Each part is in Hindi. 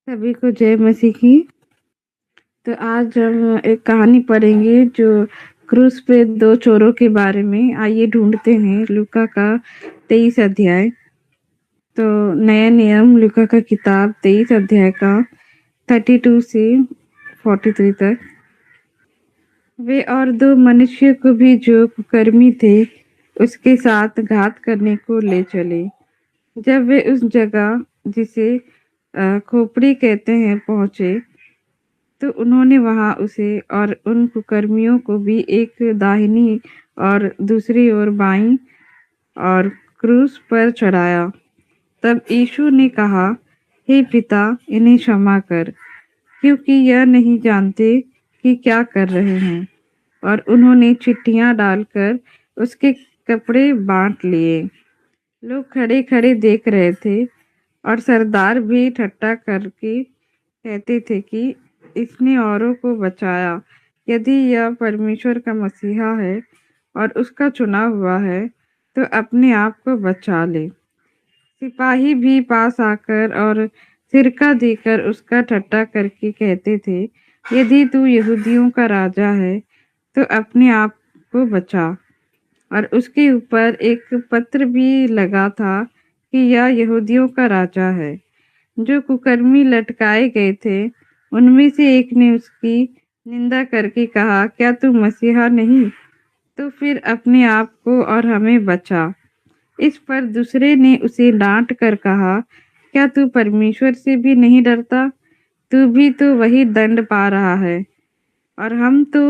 सभी को जय मसीह की। तो आज हम एक कहानी पढ़ेंगे जो क्रूस पे दो चोरों के बारे में। आइए ढूंढते हैं लूका का 23 अध्याय। तो नया नियम लूका का किताब 23 अध्याय का 32 से 43 तक। वे और दो मनुष्य को भी जो कुकर्मी थे उसके साथ घात करने को ले चले। जब वे उस जगह जिसे खोपड़ी कहते हैं पहुंचे तो उन्होंने वहां उसे और उन कुकर्मियों को भी एक दाहिनी और दूसरी ओर बाईं और क्रूस पर चढ़ाया। तब यीशु ने कहा, हे पिता, इन्हें क्षमा कर, क्योंकि यह नहीं जानते कि क्या कर रहे हैं। और उन्होंने चिट्ठियां डालकर उसके कपड़े बांट लिए। लोग खड़े खड़े देख रहे थे और सरदार भी ठट्ठा करके कहते थे कि इसने औरों को बचाया। यदि यह परमेश्वर का मसीहा है और उसका चुना हुआ है तो अपने आप को बचा ले। सिपाही भी पास आकर और सिरका देकर उसका ठट्ठा करके कहते थे, यदि तू यहूदियों का राजा है तो अपने आप को बचा। और उसके ऊपर एक पत्र भी लगा था कि यह यहूदियों का राजा है। जो कुकर्मी लटकाए गए थे उनमें से एक ने उसकी निंदा करके कहा, क्या तू मसीहा नहीं? तो फिर अपने आप को और हमें बचा। इस पर दूसरे ने उसे डांट कर कहा, क्या तू परमेश्वर से भी नहीं डरता? तू भी तो वही दंड पा रहा है और हम तो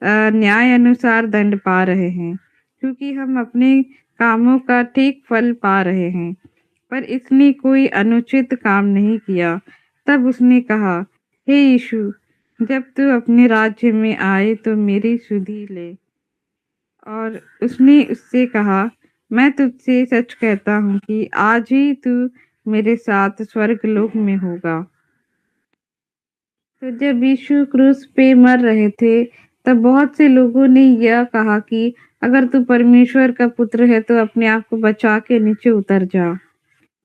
न्याय अनुसार दंड पा रहे हैं, क्योंकि हम अपने कामों का ठीक फल पा रहे हैं। पर इसने कोई अनुचित काम नहीं किया। तब उसने कहा, हे यीशु, जब तू अपने राज्य में आए तो मेरी सुधि ले। और उसने उससे कहा, मैं तुझसे सच कहता हूँ कि आज ही तू मेरे साथ स्वर्ग लोक में होगा। तो जब यीशु क्रूस पे मर रहे थे तब बहुत से लोगों ने यह कहा कि अगर तू परमेश्वर का पुत्र है तो अपने आप को बचा के नीचे उतर जा।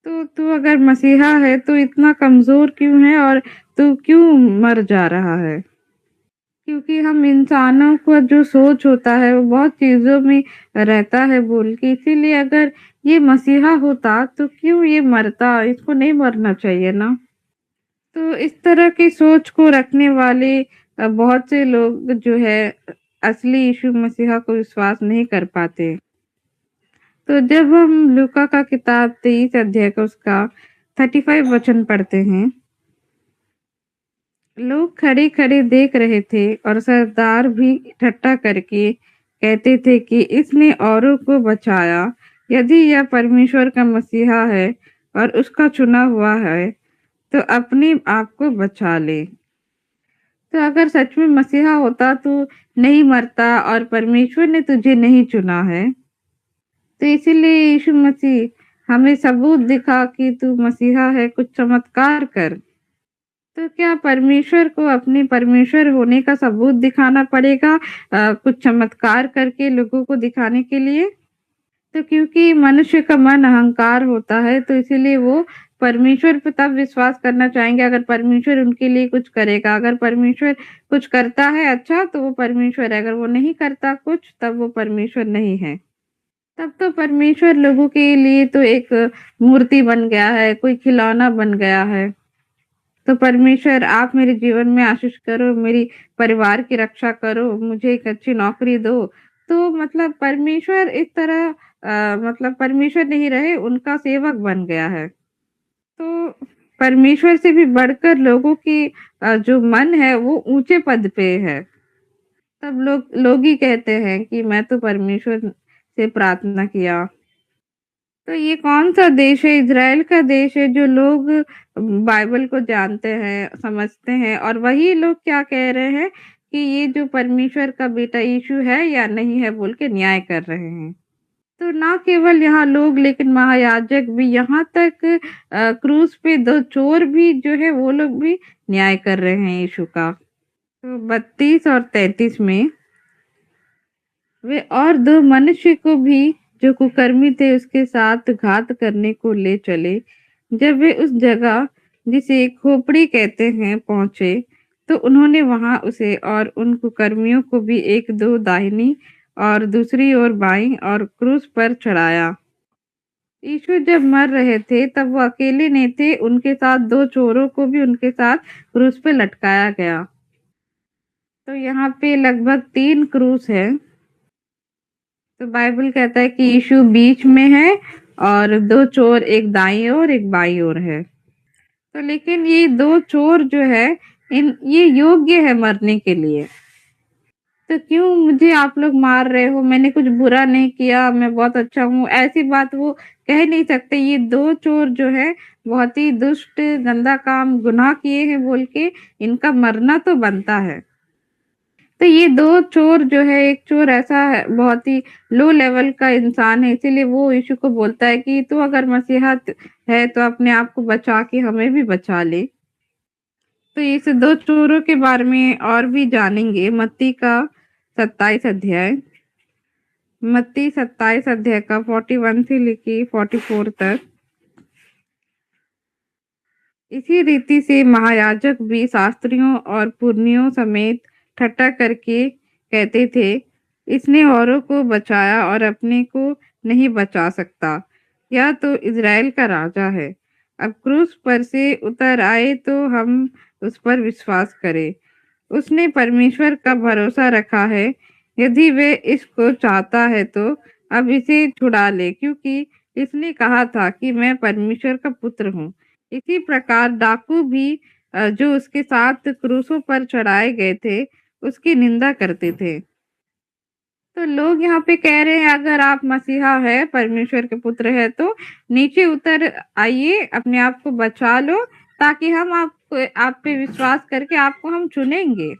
तो तू अगर मसीहा है तो इतना कमजोर क्यों है और तू क्यों मर जा रहा है? क्योंकि हम इंसानों का जो सोच होता है वो बहुत चीजों में रहता है बोल के, इसीलिए अगर ये मसीहा होता तो क्यों ये मरता? इसको नहीं मरना चाहिए ना। तो इस तरह की सोच को रखने वाले बहुत से लोग जो है असली यीशु मसीहा को विश्वास नहीं कर पाते। तो जब हम लूका का किताब 23 अध्याय का उसका 35 वचन पढ़ते हैं, लोग खड़े खड़े देख रहे थे और सरदार भी ठट्ठा करके कहते थे कि इसने औरों को बचाया। यदि यह परमेश्वर का मसीहा है और उसका चुना हुआ है तो अपने आप को बचा ले। तो अगर सच में मसीहा होता तो नहीं मरता और परमेश्वर ने तुझे नहीं चुना है। तो इसीलिए यीशु मसीह हमें सबूत दिखा कि तू मसीहा है, कुछ चमत्कार कर। तो क्या परमेश्वर को अपने परमेश्वर होने का सबूत दिखाना पड़ेगा कुछ चमत्कार करके लोगों को दिखाने के लिए? तो क्योंकि मनुष्य का मन अहंकार होता है तो इसीलिए वो परमेश्वर पे तब विश्वास करना चाहेंगे अगर परमेश्वर उनके लिए कुछ करेगा। अगर परमेश्वर कुछ करता है अच्छा तो वो परमेश्वर है, अगर वो नहीं करता कुछ तब वो परमेश्वर नहीं है। तब तो परमेश्वर लोगों के लिए तो एक मूर्ति बन गया है, कोई खिलौना बन गया है। तो परमेश्वर आप मेरे जीवन में आशीष करो, मेरी परिवार की रक्षा करो, मुझे एक अच्छी नौकरी दो। तो मतलब परमेश्वर इस तरह मतलब परमेश्वर नहीं रहे, उनका सेवक बन गया है। तो परमेश्वर से भी बढ़कर लोगों की जो मन है वो ऊंचे पद पे है। तब लोग ही कहते हैं कि मैं तो परमेश्वर से प्रार्थना किया। तो ये कौन सा देश है? इज़राइल का देश है जो लोग बाइबल को जानते हैं, समझते हैं, और वही लोग क्या कह रहे हैं कि ये जो परमेश्वर का बेटा यीशु है या नहीं है बोल के न्याय कर रहे हैं। तो ना केवल यहाँ लोग लेकिन महायाजक भी, यहाँ तक क्रूस पे दो चोर भी जो है वो लोग भी न्याय कर रहे हैं यीशु का। तो 32 और 33 में, वे और दो मनुष्य को भी जो कुकर्मी थे उसके साथ घात करने को ले चले। जब वे उस जगह जिसे खोपड़ी कहते हैं, पहुँचे, तो उन्होंने वहाँ उसे और उन कुकर्मियों को भी एक दो दाहिनी और दूसरी ओर बाईं और क्रूस पर चढ़ाया। यीशु जब मर रहे थे तब वो अकेले नहीं थे, उनके साथ 2 चोरों को भी उनके साथ क्रूस पे लटकाया गया। तो यहाँ पे लगभग 3 क्रूस है। तो बाइबल कहता है कि यीशु बीच में है और 2 चोर एक दाईं ओर, एक बाईं ओर है। तो लेकिन ये 2 चोर जो है इन ये योग्य है मरने के लिए। तो क्यों मुझे आप लोग मार रहे हो? मैंने कुछ बुरा नहीं किया, मैं बहुत अच्छा हूँ, ऐसी बात वो कह नहीं सकते। ये 2 चोर जो है बहुत ही दुष्ट, गंदा काम, गुनाह किए हैं बोल के इनका मरना तो बनता है। तो ये 2 चोर जो है, एक चोर ऐसा है बहुत ही लो लेवल का इंसान है, इसीलिए वो यीशु को बोलता है कि तू अगर मसीहा है तो अपने आप को बचा के हमें भी बचा ले। तो इस 2 चोरों के बारे में और भी जानेंगे मत्ती का 27 अध्याय। मत्ती 27 अध्याय का 41 से लेके 44 तक। इसी रीति से महायाजक भी शास्त्रियों और पुरनियों समेत ठट्ठा करके कहते थे, इसने औरों को बचाया और अपने को नहीं बचा सकता। यह तो इज़राइल का राजा है। अब क्रूस पर से उतर आए तो हम उस पर विश्वास करें। उसने परमेश्वर का भरोसा रखा है। यदि वे इसको चाहता है तो अब इसे छुड़ा ले, क्योंकि इसने कहा था कि मैं परमेश्वर का पुत्र हूँ। इसी प्रकार डाकू भी जो उसके साथ क्रूसों पर चढ़ाए गए थे, उसकी निंदा करते थे। तो लोग यहाँ पे कह रहे हैं अगर आप मसीहा है, परमेश्वर के पुत्र है तो नीचे उतर आइए, अपने आप को बचा लो, ताकि हम आपको आप पे विश्वास करके आपको हम चुनेंगे।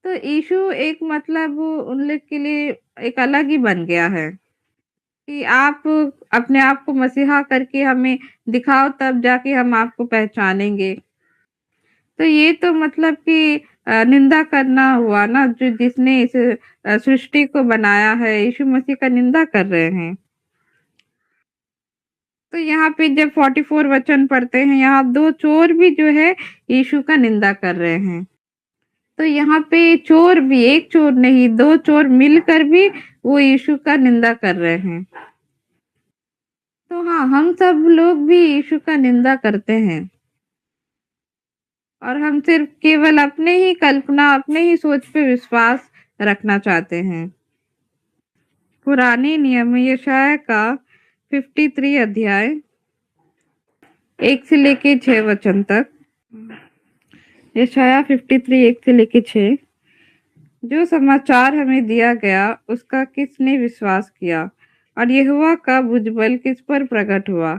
तो यीशु एक मतलब उन लोग के लिए एक अलग ही बन गया है कि आप अपने आप को मसीहा करके हमें दिखाओ, तब जाके हम आपको पहचानेंगे। तो ये तो मतलब कि निंदा करना हुआ ना, जो जिसने इस सृष्टि को बनाया है, यीशु मसीह का निंदा कर रहे हैं। तो यहाँ पे जब 44 वचन पढ़ते हैं, यहाँ 2 चोर भी जो है यीशु का निंदा कर रहे हैं। तो यहाँ पे चोर भी, एक चोर नहीं, 2 चोर मिलकर भी वो यीशु का निंदा कर रहे हैं। तो हाँ, हम सब लोग भी यीशु का निंदा करते हैं और हम सिर्फ केवल अपने ही कल्पना, अपने ही सोच पे विश्वास रखना चाहते हैं। पुराने नियम में यशायाह का 53 अध्याय 1 से लेके 6 वचन तक। यशायाह 53 1 से लेके 6। जो समाचार हमें दिया गया उसका किसने विश्वास किया, और यहोवा का भुजबल किस पर प्रकट हुआ?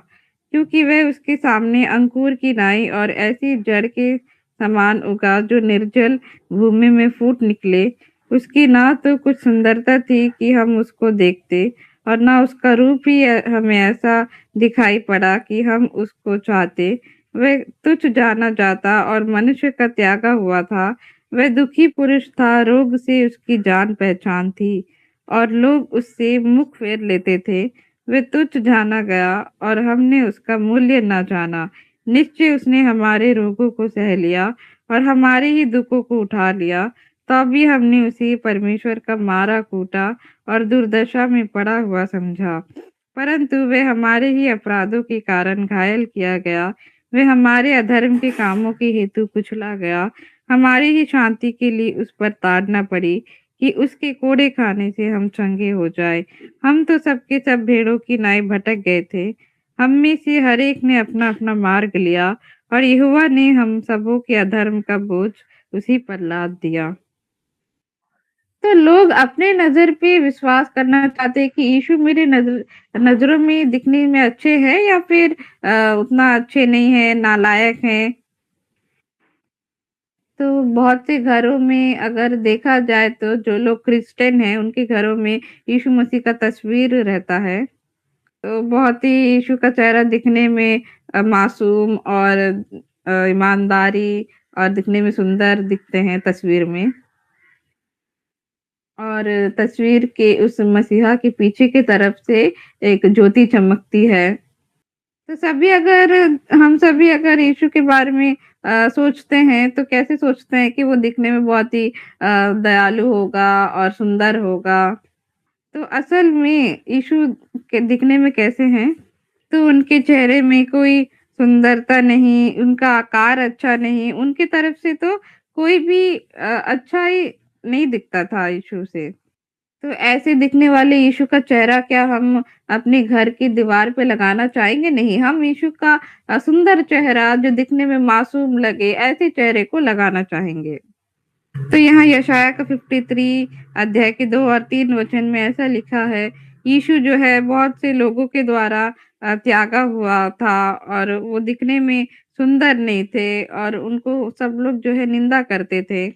क्योंकि वह उसके सामने अंकुर की नाई और ऐसी जड़ के समान उगा जो निर्जल भूमि में फूट निकले। उसकी ना तो कुछ सुंदरता थी कि हम उसको देखते, और ना उसका रूप ही हमें ऐसा दिखाई पड़ा कि हम उसको चाहते। वह तुच्छ जाना जाता और मनुष्य का त्यागा हुआ था। वह दुखी पुरुष था, रोग से उसकी जान पहचान थी और लोग उससे मुख फेर लेते थे। वह तुच्छ जाना गया और हमने उसका मूल्य न जाना। निश्चय उसने हमारे रोगों को सह लिया और हमारे ही दुखों को उठा लिया। तो भी हमने उसे परमेश्वर का मारा कूटा और दुर्दशा में पड़ा हुआ समझा। परंतु वह हमारे ही अपराधों के कारण घायल किया गया, वह हमारे अधर्म के कामों के हेतु कुचला गया। हमारी ही शांति के लिए उस पर ताड़ना पड़ी कि उसके कोड़े खाने से हम चंगे हो जाए। हम तो सबके सब भेड़ों की नाई भटक गए थे, हम में से हर एक ने अपना अपना मार्ग लिया, और यहोवा ने हम सबों के अधर्म का बोझ उसी पर लाद दिया। तो लोग अपने नजर पे विश्वास करना चाहते हैं कि यीशु मेरे नजरों में दिखने में अच्छे हैं या फिर उतना अच्छे नहीं है, नालायक हैं। तो बहुत से घरों में अगर देखा जाए तो जो लोग क्रिश्चियन हैं उनके घरों में यीशु मसीह का तस्वीर रहता है। तो बहुत ही यीशु का चेहरा दिखने में मासूम और ईमानदारी और दिखने में सुंदर दिखते हैं तस्वीर में। और तस्वीर के उस मसीहा के पीछे की तरफ से एक ज्योति चमकती है। तो हम सभी अगर यीशु के बारे में सोचते हैं तो कैसे सोचते हैं कि वो दिखने में बहुत ही दयालु होगा और सुंदर होगा। तो असल में यीशु के दिखने में कैसे हैं? तो उनके चेहरे में कोई सुंदरता नहीं, उनका आकार अच्छा नहीं, उनकी तरफ से तो कोई भी अच्छा ही नहीं दिखता था यीशु से। तो ऐसे दिखने वाले यीशु का चेहरा क्या हम अपने घर की दीवार पे लगाना चाहेंगे? नहीं, हम यीशु का सुंदर चेहरा जो दिखने में मासूम लगे, ऐसे चेहरे को लगाना चाहेंगे। तो यहाँ यशायाह का 53 अध्याय के 2 और 3 वचन में ऐसा लिखा है, यीशु जो है बहुत से लोगों के द्वारा त्यागा हुआ था और वो दिखने में सुंदर नहीं थे और उनको सब लोग जो है निंदा करते थे।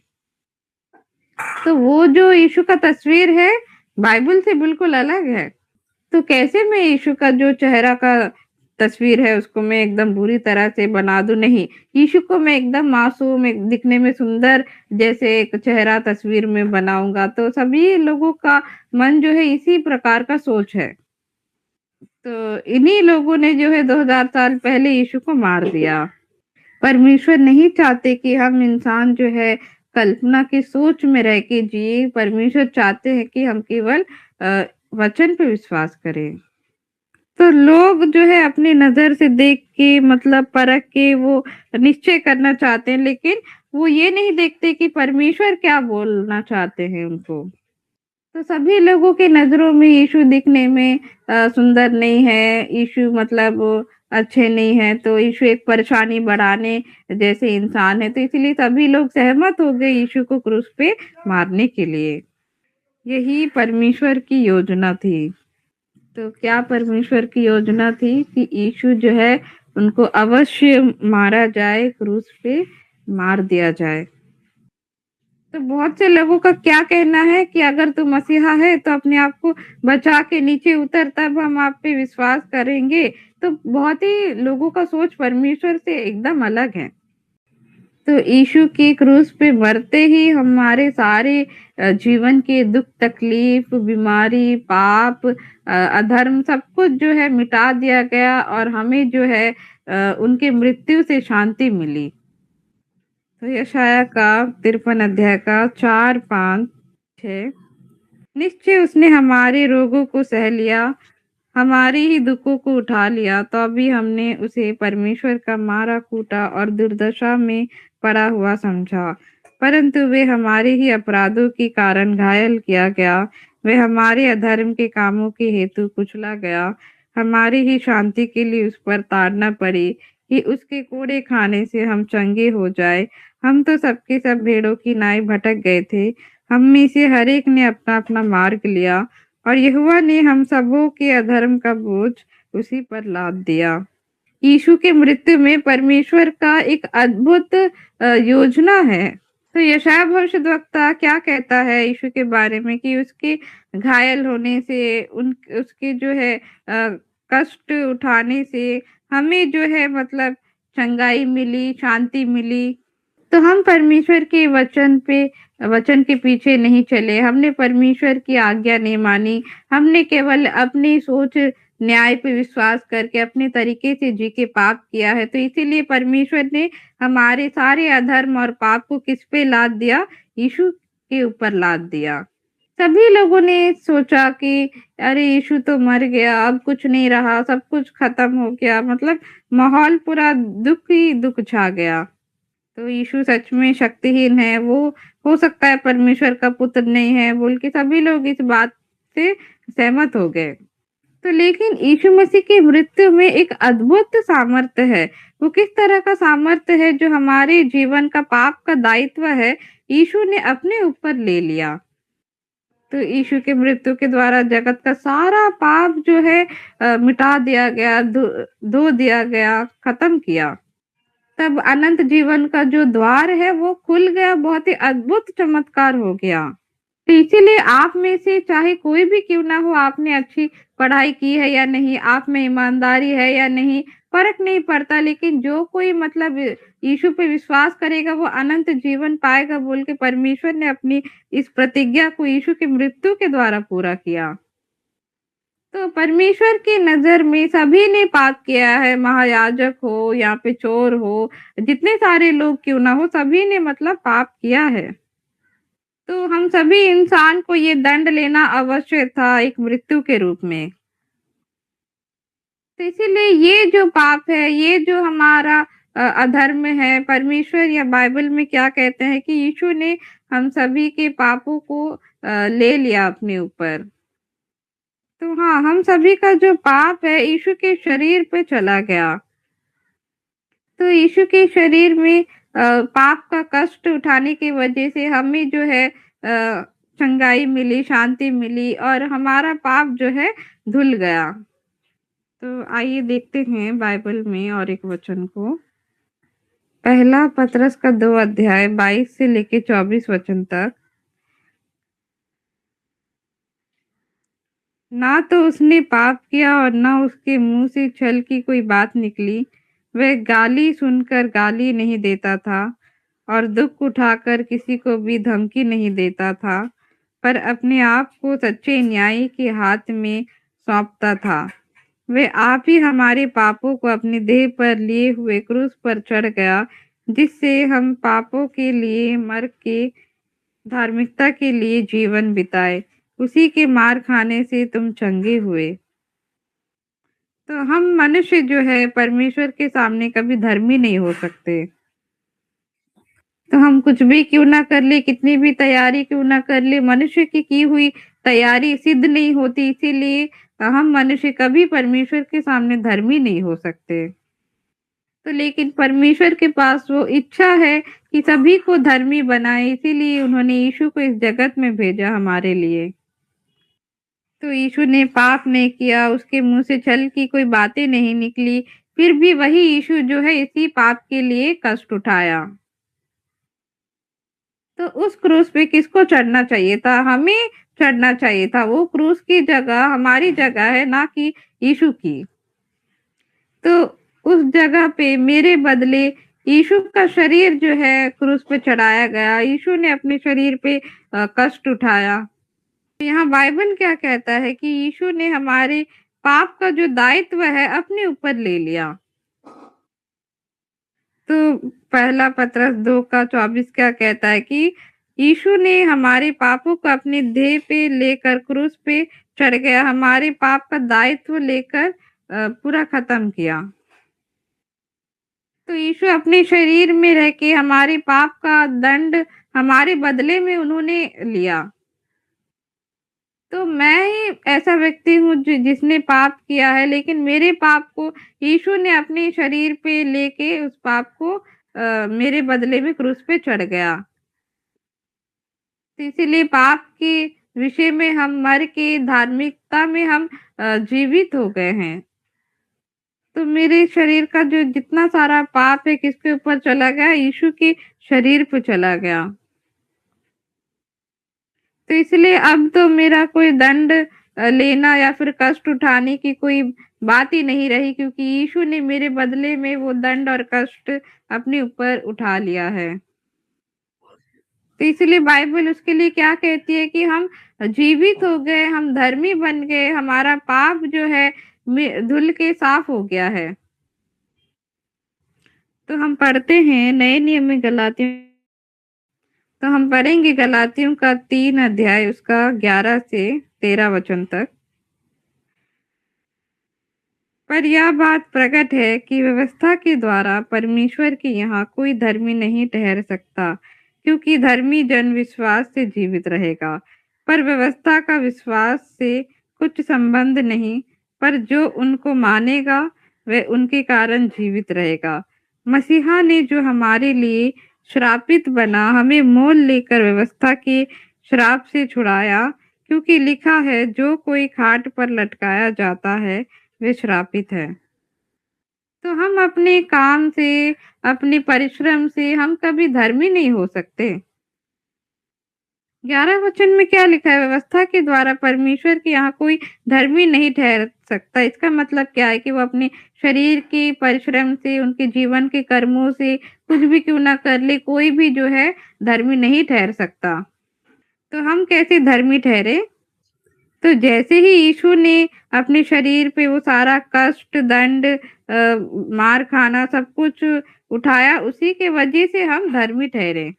तो वो जो यीशु का तस्वीर है, बाइबल से बिल्कुल अलग है। तो कैसे मैं यीशु का जो चेहरा का तस्वीर है उसको मैं एकदम बुरी तरह से बना दूं? नहीं, यीशु को मैं एकदम मासूम एक दिखने में सुंदर जैसे एक चेहरा तस्वीर में बनाऊंगा। तो सभी लोगों का मन जो है इसी प्रकार का सोच है। तो इन्हीं लोगों ने जो है 2000 साल पहले यीशु को मार दिया। परमेश्वर नहीं चाहते कि हम इंसान जो है कल्पना की सोच में रह के जिए। परमेश्वर चाहते हैं कि हम केवल वचन पे विश्वास करें। तो लोग जो है अपनी नज़र से देख के मतलब परख के वो निश्चय करना चाहते हैं, लेकिन वो ये नहीं देखते कि परमेश्वर क्या बोलना चाहते हैं उनको। तो सभी लोगों की नज़रों में यीशु दिखने में सुंदर नहीं है, यीशु मतलब अच्छे नहीं हैं, तो यीशु एक परेशानी बढ़ाने जैसे इंसान है, तो इसीलिए सभी लोग सहमत हो गए यीशु को क्रूस पे मारने के लिए। यही परमेश्वर की योजना थी। तो क्या परमेश्वर की योजना थी कि यीशु जो है उनको अवश्य मारा जाए, क्रूस पे मार दिया जाए। तो बहुत से लोगों का क्या कहना है कि अगर तू मसीहा है तो अपने आप को बचा के नीचे उतर, तब हम आप पे विश्वास करेंगे। तो बहुत ही लोगों का सोच परमेश्वर से एकदम अलग है। तो यीशु की क्रूस पे मरते ही हमारे सारे जीवन के दुख तकलीफ बीमारी पाप अधर्म सब कुछ जो है मिटा दिया गया और हमें जो है उनके मृत्यु से शांति मिली। तो यशायाह का 53 अध्याय का 4 5 6 निश्चय उसने हमारे रोगों को सह लिया, हमारे ही दुखों को उठा लिया, तो अभी हमने उसे परमेश्वर का मारा कूटा और दुर्दशा में पड़ा हुआ समझा। परंतु वे हमारे ही अपराधों के कारण घायल किया गया, वे हमारे अधर्म के कामों के हेतु कुचला गया, हमारी ही शांति के लिए उस पर ताड़ना पड़ी कि उसके कोड़े खाने से हम चंगे हो जाए। हम तो सबके सब भेड़ों की नाई भटक गए थे, हम में से हर एक ने अपना अपना मार्ग लिया और यहोवा ने हम सबों के अधर्म का बोझ उसी पर लाद दिया। यीशु के मृत्यु में परमेश्वर का एक अद्भुत योजना है। तो यशायाह भविष्यद्वक्ता क्या कहता है यीशु के बारे में कि उसके घायल होने से उन उसके जो है कष्ट उठाने से हमें जो है मतलब चंगाई मिली, शांति मिली। तो हम परमेश्वर के वचन के पीछे नहीं चले, हमने परमेश्वर की आज्ञा नहीं मानी, हमने केवल अपनी सोच न्याय पे विश्वास करके अपने तरीके से जी के पाप किया है। तो इसीलिए परमेश्वर ने हमारे सारे अधर्म और पाप को किस पे लाद दिया? यीशु के ऊपर लाद दिया। सभी लोगों ने सोचा कि अरे यीशु तो मर गया, अब कुछ नहीं रहा, सब कुछ खत्म हो गया, मतलब माहौल पूरा दुख ही दुख छा गया। तो यीशु सच में शक्तिहीन है, वो हो सकता है परमेश्वर का पुत्र नहीं है बोल के सभी लोग इस बात से सहमत हो गए। तो लेकिन यीशु मसीह की मृत्यु में एक अद्भुत सामर्थ्य है। वो किस तरह का सामर्थ्य है? जो हमारे जीवन का पाप का दायित्व है, यीशु ने अपने ऊपर ले लिया। तो यीशु के मृत्यु के द्वारा जगत का सारा पाप जो है मिटा दिया गया, धो दिया गया, खत्म किया। तब अनंत जीवन का जो द्वार है वो खुल गया, बहुत ही अद्भुत चमत्कार हो गया। तो इसीलिए आप में से चाहे कोई भी क्यों ना हो, आपने अच्छी पढ़ाई की है या नहीं, आप में ईमानदारी है या नहीं, फर्क नहीं पड़ता, लेकिन जो कोई मतलब यीशु पे विश्वास करेगा वो अनंत जीवन पाएगा बोल के परमेश्वर ने अपनी इस प्रतिज्ञा को यीशु की मृत्यु के द्वारा पूरा किया। तो परमेश्वर की नज़र में सभी ने पाप किया है, महायाजक हो या फिर चोर हो, जितने सारे लोग क्यों ना हो, सभी ने मतलब पाप किया है। तो हम सभी इंसान को ये दंड लेना अवश्य था एक मृत्यु के रूप में। तो इसीलिए ये जो पाप है, ये जो हमारा अधर्म है, परमेश्वर या बाइबल में क्या कहते हैं कि यीशु ने हम सभी के पापों को ले लिया अपने ऊपर। तो हाँ, हम सभी का जो पाप है यीशु के शरीर पे चला गया। तो यीशु के शरीर में पाप का कष्ट उठाने की वजह से हमें जो है चंगाई मिली, शांति मिली और हमारा पाप जो है धुल गया। तो आइए देखते हैं बाइबल में और एक वचन को। पहला पतरस का 2 अध्याय 22 से लेके 24 वचन तक। ना तो उसने पाप किया और ना उसके मुंह से छल की कोई बात निकली। वह गाली सुनकर गाली नहीं देता था और दुख उठाकर किसी को भी धमकी नहीं देता था, पर अपने आप को सच्चे न्यायी के हाथ में सौंपता था। वह आप ही हमारे पापों को अपने देह पर लिए हुए क्रूस पर चढ़ गया, जिससे हम पापों के लिए मर के धार्मिकता के लिए जीवन बिताए। उसी के मार खाने से तुम चंगे हुए। तो हम मनुष्य जो है परमेश्वर के सामने कभी धर्मी नहीं हो सकते। तो हम कुछ भी क्यों ना कर ले, कितनी भी तैयारी क्यों ना कर ले, मनुष्य की हुई तैयारी सिद्ध नहीं होती। इसीलिए हम मनुष्य कभी परमेश्वर के सामने धर्मी नहीं हो सकते। तो लेकिन परमेश्वर के पास वो इच्छा है कि सभी को धर्मी बनाए, इसीलिए उन्होंने यीशु को इस जगत में भेजा हमारे लिए। तो यीशु ने पाप नहीं किया, उसके मुंह से छल की कोई बातें नहीं निकली, फिर भी वही यीशु जो है इसी पाप के लिए कष्ट उठाया। तो उस क्रूस पे किसको चढ़ना चाहिए था? हमें चढ़ना चाहिए था। वो क्रूस की जगह हमारी जगह है, ना कि यीशु की। तो उस जगह पे मेरे बदले यीशु का शरीर जो है क्रूस पे चढ़ाया गया। यीशु ने अपने शरीर पे कष्ट उठाया। यहाँ बाइबल क्या कहता है कि यीशु ने हमारे पाप का जो दायित्व है अपने ऊपर ले लिया। तो पहला पतरस 2 का 24 क्या कहता है कि यीशु ने हमारे पापों को अपने देह पे लेकर क्रूस पे चढ़ गया, हमारे पाप का दायित्व लेकर पूरा खत्म किया। तो यीशु अपने शरीर में रह के हमारे पाप का दंड हमारे बदले में उन्होंने लिया। तो मैं ही ऐसा व्यक्ति हूँ जिसने पाप किया है, लेकिन मेरे पाप को यीशु ने अपने शरीर पे लेके उस पाप को मेरे बदले में क्रूस पे चढ़ गया। तो इसीलिए पाप के विषय में हम मर के धार्मिकता में हम जीवित हो गए हैं। तो मेरे शरीर का जो जितना सारा पाप है किसके ऊपर चला गया? यीशु के शरीर पे चला गया। तो इसलिए अब तो मेरा कोई दंड लेना या फिर कष्ट उठाने की कोई बात ही नहीं रही, क्योंकि यीशु ने मेरे बदले में वो दंड और कष्ट अपने ऊपर उठा लिया है। तो इसलिए बाइबल उसके लिए क्या कहती है कि हम जीवित हो गए, हम धर्मी बन गए, हमारा पाप जो है धुल के साफ हो गया है। तो हम पढ़ते हैं नए नियम में गलातियों। तो हम पढ़ेंगे गलातियों का 3 अध्याय उसका 11 से 13 वचन तक। पर यह बात प्रकट है कि व्यवस्था के द्वारा परमेश्वर के यहाँ कोई धर्मी नहीं ठहर सकता, क्योंकि धर्मी जन विश्वास से जीवित रहेगा। पर व्यवस्था का विश्वास से कुछ संबंध नहीं, पर जो उनको मानेगा वह उनके कारण जीवित रहेगा। मसीहा ने जो हमारे लिए श्रापित बना, हमें मोल लेकर व्यवस्था के श्राप से छुड़ाया, क्योंकि लिखा है, जो कोई खाट पर लटकाया जाता है वे श्रापित है। तो हम अपने काम से, अपने परिश्रम से हम कभी धर्मी नहीं हो सकते। 11 वचन में क्या लिखा है? व्यवस्था के द्वारा परमेश्वर के यहाँ कोई धर्मी नहीं ठहर सकता। इसका मतलब क्या है कि वो अपने शरीर के परिश्रम से, उनके जीवन के कर्मों से कुछ भी क्यों ना कर ले, कोई भी जो है धर्मी नहीं ठहर सकता। तो हम कैसे धर्मी ठहरे? तो जैसे ही यीशु ने अपने शरीर पे वो सारा कष्ट, दंड मार खाना सब कुछ उठाया, उसी के वजह से हम धर्मी ठहरे।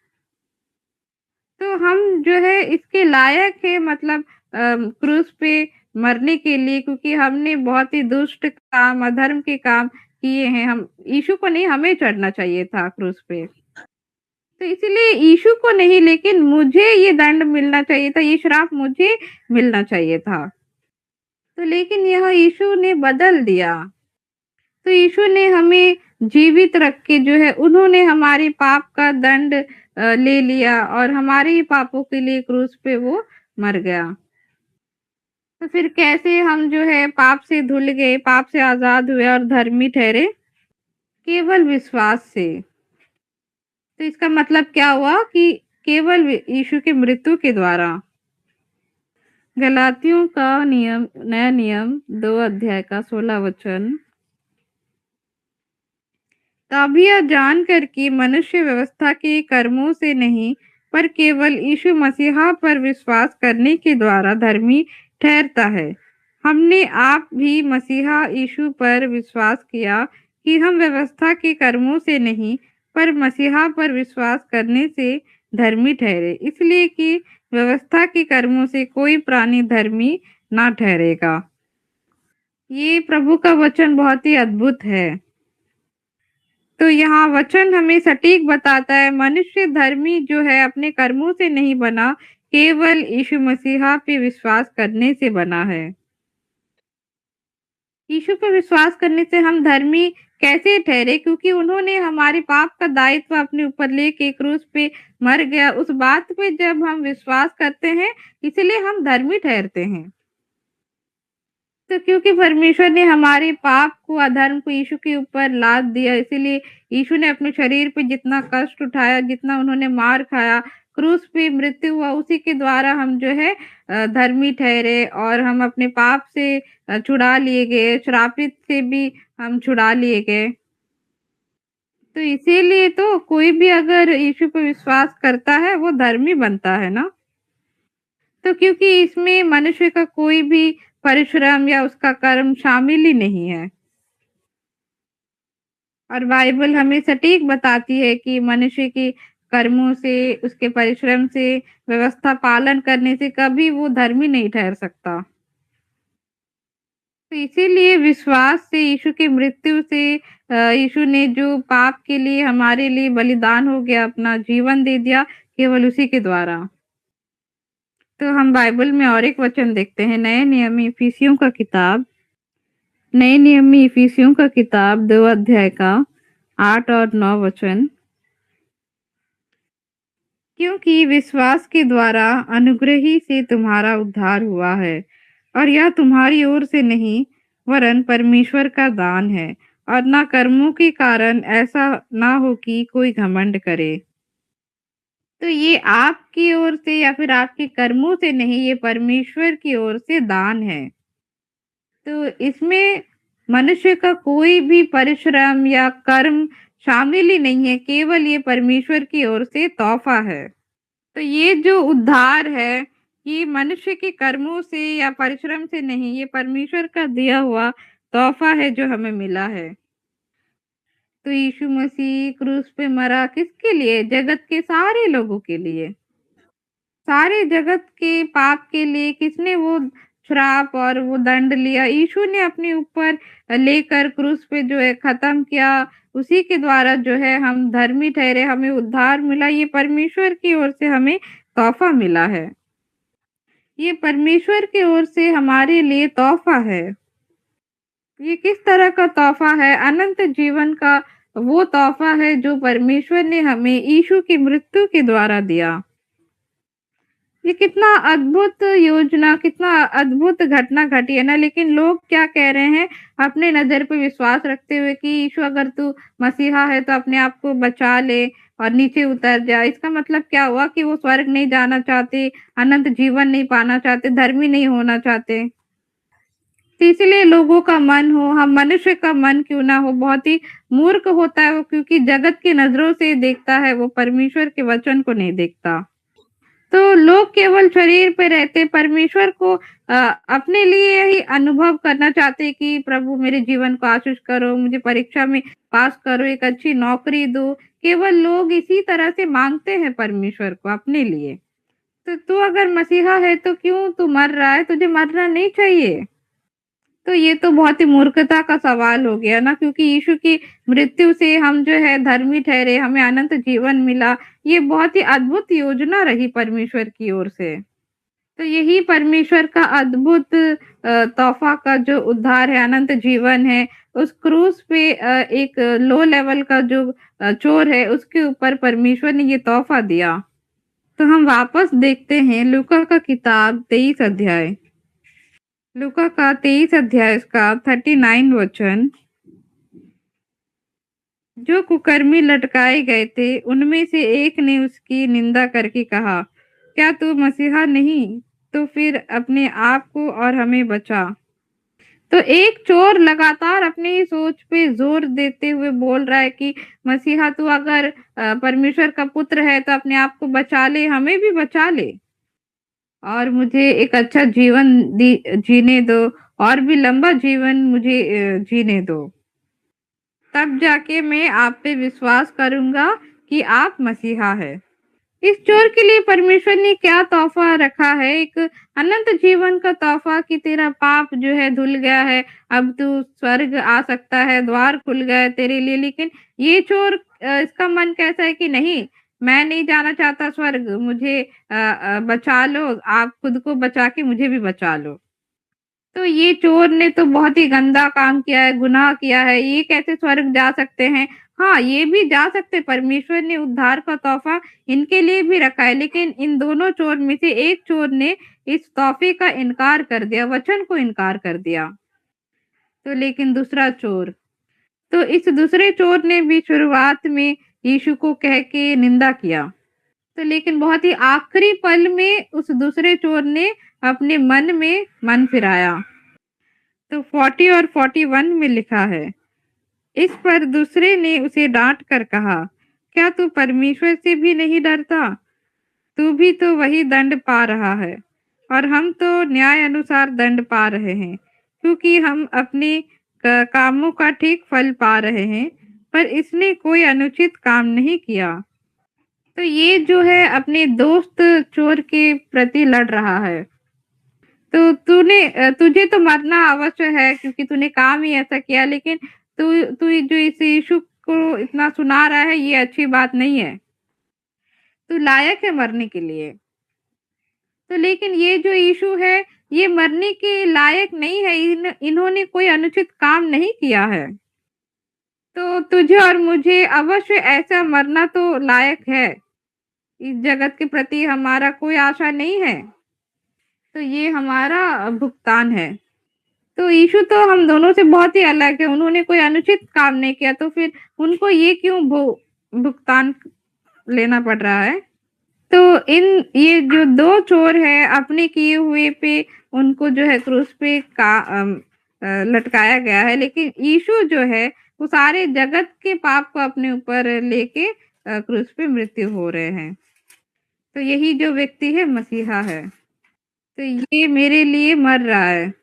तो हम जो है इसके लायक है मतलब क्रूस पे मरने के लिए, क्योंकि हमने बहुत ही दुष्ट काम, अधर्म के काम किए हैं। हम यीशु को नहीं, हमें चढ़ना चाहिए था क्रूस पे। तो इसीलिए यीशु को नहीं, लेकिन मुझे ये दंड मिलना चाहिए था, ये श्राप मुझे मिलना चाहिए था। तो लेकिन यह यीशु ने बदल दिया। तो यीशु ने हमें जीवित रख के जो है उन्होंने हमारे पाप का दंड ले लिया और हमारे ही पापों के लिए क्रूस पे वो मर गया। तो फिर कैसे हम जो है पाप से धुल गए, पाप से आजाद हुए और धर्मी ठहरे? केवल विश्वास से। तो इसका मतलब क्या हुआ कि केवल यीशु की मृत्यु के द्वारा। गलातियों का नियम, नया नियम 2 अध्याय का 16 वचन। तब यह जानकर कि मनुष्य व्यवस्था के कर्मों से नहीं, पर केवल यीशु मसीहा पर विश्वास करने के द्वारा धर्मी ठहरता है। हमने आप भी मसीहा यीशु पर विश्वास किया कि हम व्यवस्था के कर्मों से नहीं, पर मसीहा पर विश्वास करने से धर्मी ठहरे, इसलिए कि व्यवस्था के कर्मों से कोई प्राणी धर्मी ना ठहरेगा। ये प्रभु का वचन बहुत ही अद्भुत है। तो यहाँ वचन हमें सटीक बताता है, मनुष्य धर्मी जो है अपने कर्मों से नहीं बना, केवल यीशु मसीहा पे विश्वास करने से बना है। यीशु पे विश्वास करने से हम धर्मी कैसे ठहरे? क्योंकि उन्होंने हमारे पाप का दायित्व अपने ऊपर लेके क्रूस पे मर गया। उस बात पे जब हम विश्वास करते हैं, इसलिए हम धर्मी ठहरते हैं। तो क्योंकि परमेश्वर ने हमारे पाप को, अधर्म को यीशु के ऊपर लाद दिया, इसीलिए यीशु ने अपने शरीर पे जितना कष्ट उठाया, जितना उन्होंने मार खाया, क्रूस पे मृत्यु हुआ, उसी के द्वारा हम जो है धर्मी ठहरे और हम अपने पाप से छुड़ा लिए गए, श्रापित से भी हम छुड़ा लिए गए। तो इसीलिए तो कोई भी अगर यीशु पे विश्वास करता है, वो धर्मी बनता है ना। तो क्योंकि इसमें मनुष्य का कोई भी परिश्रम या उसका कर्म शामिल ही नहीं है। और बाइबल हमें सटीक बताती है कि मनुष्य के कर्मों से, उसके परिश्रम से, व्यवस्था पालन करने से कभी वो धर्मी नहीं ठहर सकता। तो इसीलिए विश्वास से, यीशु की मृत्यु से, यीशु ने जो पाप के लिए हमारे लिए बलिदान हो गया, अपना जीवन दे दिया, केवल उसी के द्वारा। तो हम बाइबल में और एक वचन देखते हैं, नए नियम में इफिसियों का किताब, नए नियम में इफिसियों का किताब 2 अध्याय का 8 और 9 वचन। क्योंकि विश्वास के द्वारा अनुग्रह ही से तुम्हारा उद्धार हुआ है, और यह तुम्हारी ओर से नहीं, वरन परमेश्वर का दान है, और ना कर्मों के कारण, ऐसा ना हो कि कोई घमंड करे। तो ये आपकी ओर से या फिर आपके कर्मों से नहीं, ये परमेश्वर की ओर से दान है। तो इसमें मनुष्य का कोई भी परिश्रम या कर्म शामिल ही नहीं है, केवल ये परमेश्वर की ओर से तोहफा है। तो ये जो उद्धार है, ये मनुष्य के कर्मों से या परिश्रम से नहीं, ये परमेश्वर का दिया हुआ तोहफा है जो हमें मिला है। तो यीशु मसीह क्रूस पे मरा किसके लिए? जगत के सारे लोगों के लिए, सारे जगत के पाप के लिए। किसने वो श्राप और वो दंड लिया? यीशु ने अपने ऊपर लेकर क्रूस पे जो है खत्म किया। उसी के द्वारा जो है हम धर्मी ठहरे, हमें उद्धार मिला। ये परमेश्वर की ओर से हमें तोहफा मिला है। ये परमेश्वर की ओर से हमारे लिए तोहफा है। ये किस तरह का तोहफा है? अनंत जीवन का वो तोहफा है जो परमेश्वर ने हमें यीशु की मृत्यु के द्वारा दिया। ये कितना अद्भुत योजना, कितना अद्भुत घटना घटी है ना। लेकिन लोग क्या कह रहे हैं, अपने नजर पे विश्वास रखते हुए कि यीशु अगर तू मसीहा है तो अपने आप को बचा ले और नीचे उतर जा। इसका मतलब क्या हुआ कि वो स्वर्ग नहीं जाना चाहते, अनंत जीवन नहीं पाना चाहते, धर्मी नहीं होना चाहते। तो इसलिए लोगों का मन हो, हम मनुष्य का मन क्यों ना हो, बहुत ही मूर्ख होता है वो, क्योंकि जगत की नजरों से देखता है, वो परमेश्वर के वचन को नहीं देखता। तो लोग केवल शरीर पे रहते परमेश्वर को अपने लिए ही अनुभव करना चाहते कि प्रभु मेरे जीवन को आशीष करो, मुझे परीक्षा में पास करो, एक अच्छी नौकरी दो। केवल लोग इसी तरह से मांगते हैं परमेश्वर को अपने लिए। तो तू अगर मसीहा है तो क्यों तू मर रहा है? तुझे मरना नहीं चाहिए। तो ये तो बहुत ही मूर्खता का सवाल हो गया ना, क्योंकि यीशु की मृत्यु से हम जो है धर्मी ठहरे, हमें अनंत जीवन मिला। ये बहुत ही अद्भुत योजना रही परमेश्वर की ओर से। तो यही परमेश्वर का अद्भुत तोहफा का जो उद्धार है, अनंत जीवन है, उस क्रूस पे एक लो लेवल का जो चोर है उसके ऊपर परमेश्वर ने ये तोहफा दिया। तो हम वापस देखते हैं लूका का किताब 23 अध्याय, लूका का 23 अध्याय इसका 39 वचन। जो कुकर्मी लटकाए गए थे उनमें से एक ने उसकी निंदा करके कहा, क्या तू मसीहा नहीं? तो फिर अपने आप को और हमें बचा। तो एक चोर लगातार अपनी सोच पे जोर देते हुए बोल रहा है कि मसीहा तू अगर परमेश्वर का पुत्र है तो अपने आप को बचा ले, हमें भी बचा ले, और मुझे एक अच्छा जीवन जीने दो, और भी लंबा जीवन मुझे जीने दो। तब जाके मैं आप पे विश्वास करूंगा कि आप मसीहा है। इस चोर के लिए परमेश्वर ने क्या तोहफा रखा है? एक अनंत जीवन का तोहफा कि तेरा पाप जो है धुल गया है, अब तू स्वर्ग आ सकता है, द्वार खुल गया है तेरे लिए। लेकिन ये चोर इसका मन कैसा है कि नहीं, मैं नहीं जाना चाहता स्वर्ग, मुझे बचा लो, आप खुद को बचा के मुझे भी बचा लो। तो ये चोर ने तो बहुत ही गंदा काम किया है, गुनाह किया है, ये कैसे स्वर्ग जा सकते हैं? हाँ, ये भी जा सकते, परमेश्वर ने उद्धार का तोहफा इनके लिए भी रखा है। लेकिन इन दोनों चोर में से एक चोर ने इस तोहफे का इनकार कर दिया, वचन को इनकार कर दिया। तो लेकिन दूसरा चोर, तो इस दूसरे चोर ने भी शुरुआत में यीशु को कह के निंदा किया। तो लेकिन बहुत ही आखिरी पल में उस दूसरे चोर ने अपने मन में मन फिराया। तो 40 और 41 में लिखा है, इस पर दूसरे ने उसे डांट कर कहा, क्या तू परमेश्वर से भी नहीं डरता? तू भी तो वही दंड पा रहा है और हम तो न्याय अनुसार दंड पा रहे हैं, क्योंकि हम अपने कामों का ठीक फल पा रहे हैं, पर इसने कोई अनुचित काम नहीं किया। तो ये जो है अपने दोस्त चोर के प्रति लड़ रहा है। तो तुझे तो मरना अवश्य है, क्योंकि तूने काम ही ऐसा किया। लेकिन तू तू जो इस यीशु को इतना सुना रहा है, ये अच्छी बात नहीं है, तू लायक है मरने के लिए। तो लेकिन ये जो यीशु है, ये मरने के लायक नहीं है, इन्होंने कोई अनुचित काम नहीं किया है। तो तुझे और मुझे अवश्य ऐसा मरना तो लायक है। इस जगत के प्रति हमारा कोई आशा नहीं है, तो ये हमारा भुगतान है। तो यीशु तो हम दोनों से बहुत ही अलग है, उन्होंने कोई अनुचित काम नहीं किया, तो फिर उनको ये क्यों भुगतान लेना पड़ रहा है? तो ये जो दो चोर है अपने किए हुए पे उनको जो है क्रूस पे लटकाया गया है, लेकिन यीशु जो है वो सारे जगत के पाप को अपने ऊपर लेके क्रूस पे मृत्यु हो रहे हैं। तो यही जो व्यक्ति है मसीहा है। तो ये मेरे लिए मर रहा है,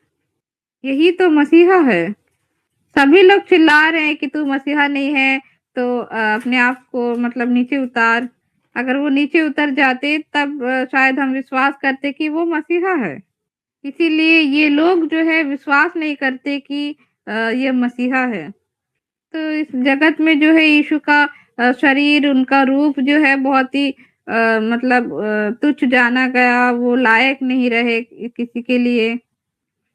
यही तो मसीहा है। सभी लोग चिल्ला रहे हैं कि तू मसीहा नहीं है, तो अपने आप को मतलब नीचे उतार। अगर वो नीचे उतर जाते तब शायद हम विश्वास करते कि वो मसीहा है। इसीलिए ये लोग जो है विश्वास नहीं करते कि ये मसीहा है। तो इस जगत में जो है यीशु का शरीर, उनका रूप जो है बहुत ही मतलब तुच्छ जाना गया, वो लायक नहीं रहे किसी के लिए।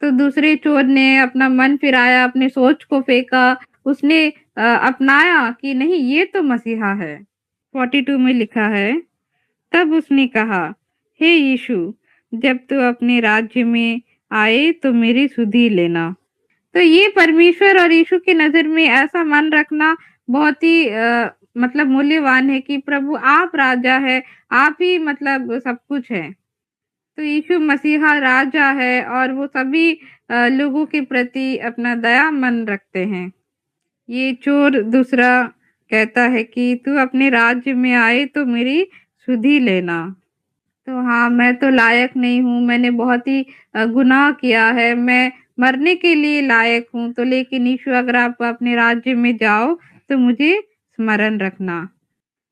तो दूसरे चोर ने अपना मन फिराया, अपनी सोच को फेंका, उसने अपनाया कि नहीं ये तो मसीहा है। 42 में लिखा है, तब उसने कहा, हे यीशु, जब तू अपने राज्य में आए तो मेरी सुधि लेना। तो ये परमेश्वर और यीशु की नजर में ऐसा मन रखना बहुत ही मतलब मूल्यवान है कि प्रभु आप राजा है, आप ही मतलब सब कुछ है। तो यीशु मसीहा राजा है और वो सभी लोगों के प्रति अपना दया मन रखते हैं। ये चोर दूसरा कहता है कि तू अपने राज्य में आए तो मेरी सुधि लेना। तो हाँ, मैं तो लायक नहीं हूँ, मैंने बहुत ही गुनाह किया है, मैं मरने के लिए लायक हूँ, तो लेकिन यीशु अगर आप अपने राज्य में जाओ, तो मुझे स्मरण रखना।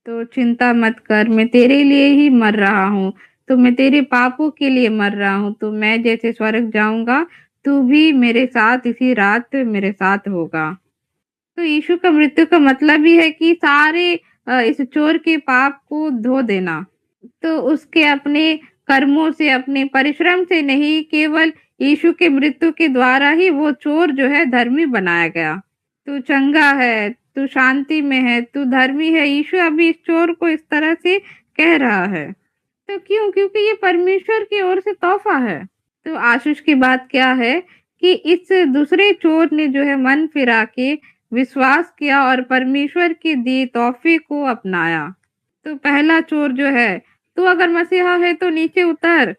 तो चिंता मत कर, मैं तेरे लिए ही मर रहा हूँ, तो मैं तेरे पापों के लिए मर रहा हूँ, तो मैं जैसे स्वर्ग जाऊँगा, तू भी मेरे साथ इसी रात मेरे साथ होगा। तो यीशु का मृत्यु का मतलब ही है कि सारे इस चोर के पाप को धो देना। तो उसके अपने कर्मों से, अपने परिश्रम से नहीं, केवल यीशु के मृत्यु के द्वारा ही वो चोर जो है धर्मी बनाया गया। तू चंगा है, तू शांति में है, तू धर्मी है, यीशु अभी इस चोर को इस तरह से कह रहा है। तो क्यों? क्योंकि ये परमेश्वर की ओर से तोहफा है। तो आशीष की बात क्या है कि इस दूसरे चोर ने जो है मन फिरा के विश्वास किया और परमेश्वर की दी तोहफे को अपनाया। तो पहला चोर जो है, तू अगर मसीहा है तो नीचे उतर।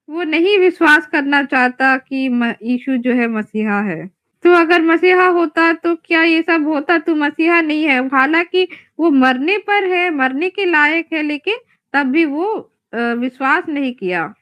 वो नहीं विश्वास करना चाहता कि यीशु जो है मसीहा है। तो अगर मसीहा होता तो क्या ये सब होता? तू मसीहा नहीं है, हालांकि वो मरने पर है, मरने के लायक है, लेकिन तब भी वो विश्वास नहीं किया।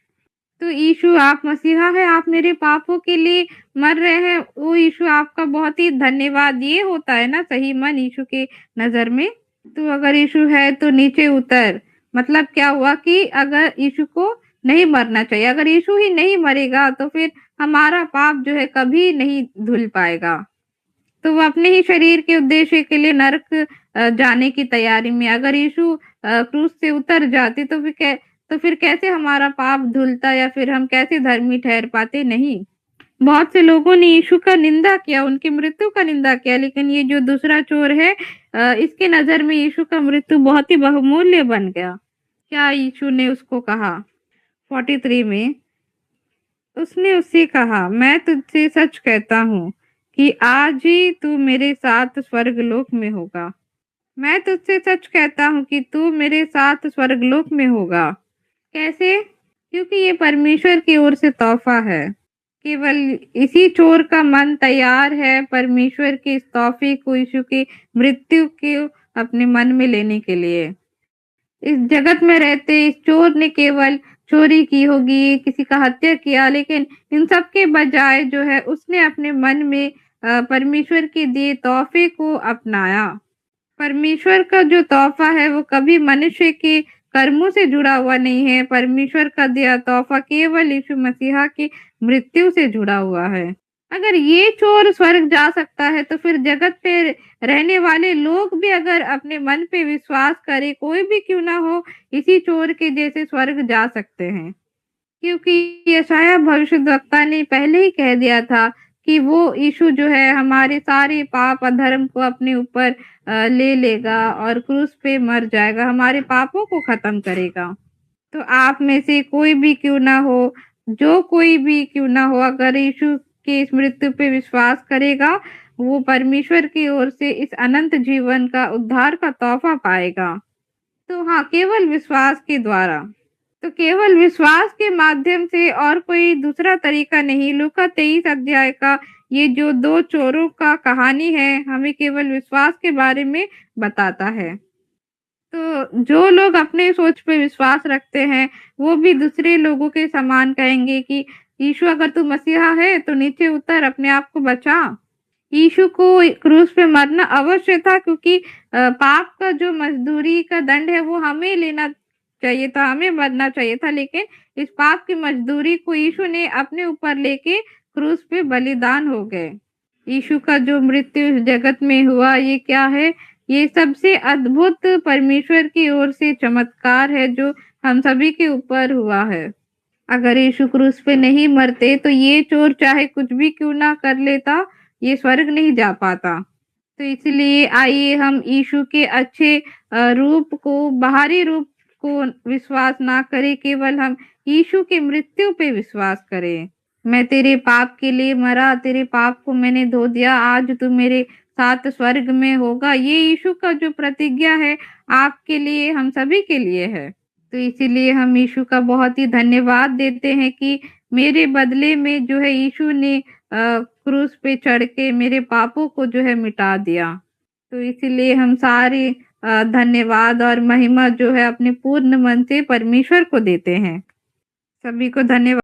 तो यीशु आप मसीहा है, आप मेरे पापों के लिए मर रहे हैं, वो यीशु आपका बहुत ही धन्यवाद। ये होता है ना सही मन यीशु के नजर में। तो अगर यीशु है तो नीचे उतर, मतलब क्या हुआ कि अगर यीशु को नहीं मरना चाहिए, अगर यीशु ही नहीं मरेगा तो फिर हमारा पाप जो है कभी नहीं धुल पाएगा। तो वो अपने ही शरीर के उद्देश्य के लिए नरक जाने की तैयारी में, अगर यीशु क्रूस से उतर जाते तो तो फिर कैसे हमारा पाप धुलता या फिर हम कैसे धर्मी ठहर पाते? नहीं। बहुत से लोगों ने यीशु का निंदा किया, उनकी मृत्यु का निंदा किया, लेकिन ये जो दूसरा चोर है, इसके नजर में यीशु का मृत्यु बहुत ही बहुमूल्य बन गया। क्या यीशु ने उसको कहा 43 में? उसने उससे कहा, मैं तुझसे सच कहता हूँ कि आज ही तू मेरे साथ स्वर्गलोक में होगा। मैं तुझसे सच कहता हूँ कि तू मेरे साथ स्वर्गलोक में होगा। कैसे? क्योंकि ये परमेश्वर की ओर से तोहफा है। केवल इसी चोर का मन तैयार है परमेश्वर के इस तोहफे को, यीशु की मृत्यु को अपने मन में लेने के लिए। इस जगत में रहते इस चोर ने केवल चोरी की होगी, किसी का हत्या किया, लेकिन इन सब के बजाय जो है उसने अपने मन में परमेश्वर के दिए तोहफे को अपनाया। परमेश्वर का जो तोहफा है वो कभी मनुष्य के कर्मों से जुड़ा हुआ नहीं है, परमेश्वर का दिया तोहफा केवल यीशु मसीहा की मृत्यु से जुड़ा हुआ है। अगर ये चोर स्वर्ग जा सकता है तो फिर जगत पे रहने वाले लोग भी अगर अपने मन पे विश्वास करें, कोई भी क्यों ना हो, इसी चोर के जैसे स्वर्ग जा सकते हैं। क्योंकि यशायाह भविष्यद्वक्ता ने पहले ही कह दिया था कि वो यीशु जो है हमारे सारे पाप अधर्म को अपने ऊपर ले लेगा और क्रूस पे मर जाएगा, हमारे पापों को खत्म करेगा। तो आप में से कोई भी क्यों ना हो, जो कोई भी क्यों ना हो, अगर यीशु की इस मृत्यु पे विश्वास करेगा, वो परमेश्वर की ओर से इस अनंत जीवन का उद्धार का तोहफा पाएगा। तो हाँ, केवल विश्वास के द्वारा। तो केवल विश्वास के माध्यम से, और कोई दूसरा तरीका नहीं। लूका 23 अध्याय का ये जो दो चोरों का कहानी है, हमें केवल विश्वास के बारे में बताता है। तो जो लोग अपने सोच पे विश्वास रखते हैं, वो भी दूसरे लोगों के समान कहेंगे कि यीशु अगर तू मसीहा है तो नीचे उतर, अपने आप को बचा। यीशु को क्रूस पे मरना अवश्य था, क्योंकि पाप का जो मजदूरी का दंड है वो हमें लेना चाहिए था, हमें मरना चाहिए था, लेकिन इस पाप की मजदूरी को यीशु ने अपने ऊपर लेके क्रूस पे बलिदान हो गए। यीशु का जो मृत्यु इस जगत में हुआ, ये क्या है? ये सबसे अद्भुत परमेश्वर की ओर से चमत्कार है जो हम सभी के ऊपर हुआ है। अगर यीशु क्रूस पे नहीं मरते तो ये चोर चाहे कुछ भी क्यों ना कर लेता, ये स्वर्ग नहीं जा पाता। तो इसलिए आइए हम यीशु के अच्छे रूप को, बाहरी रूप को विश्वास ना करें, केवल हम यीशु की मृत्यु पे विश्वास करें। मैं तेरे पाप के लिए मरा, तेरे पाप को मैंने धो दिया, आज तू मेरे साथ स्वर्ग में होगा। ये यीशु का जो प्रतिज्ञा है आपके लिए, हम सभी के लिए है। तो इसीलिए हम यीशु का बहुत ही धन्यवाद देते हैं कि मेरे बदले में जो है यीशु ने क्रूस पे चढ़ के मेरे पापों को जो है मिटा दिया। तो इसीलिए हम सारे धन्यवाद और महिमा जो है अपने पूर्ण मन से परमेश्वर को देते हैं। सभी को धन्यवाद।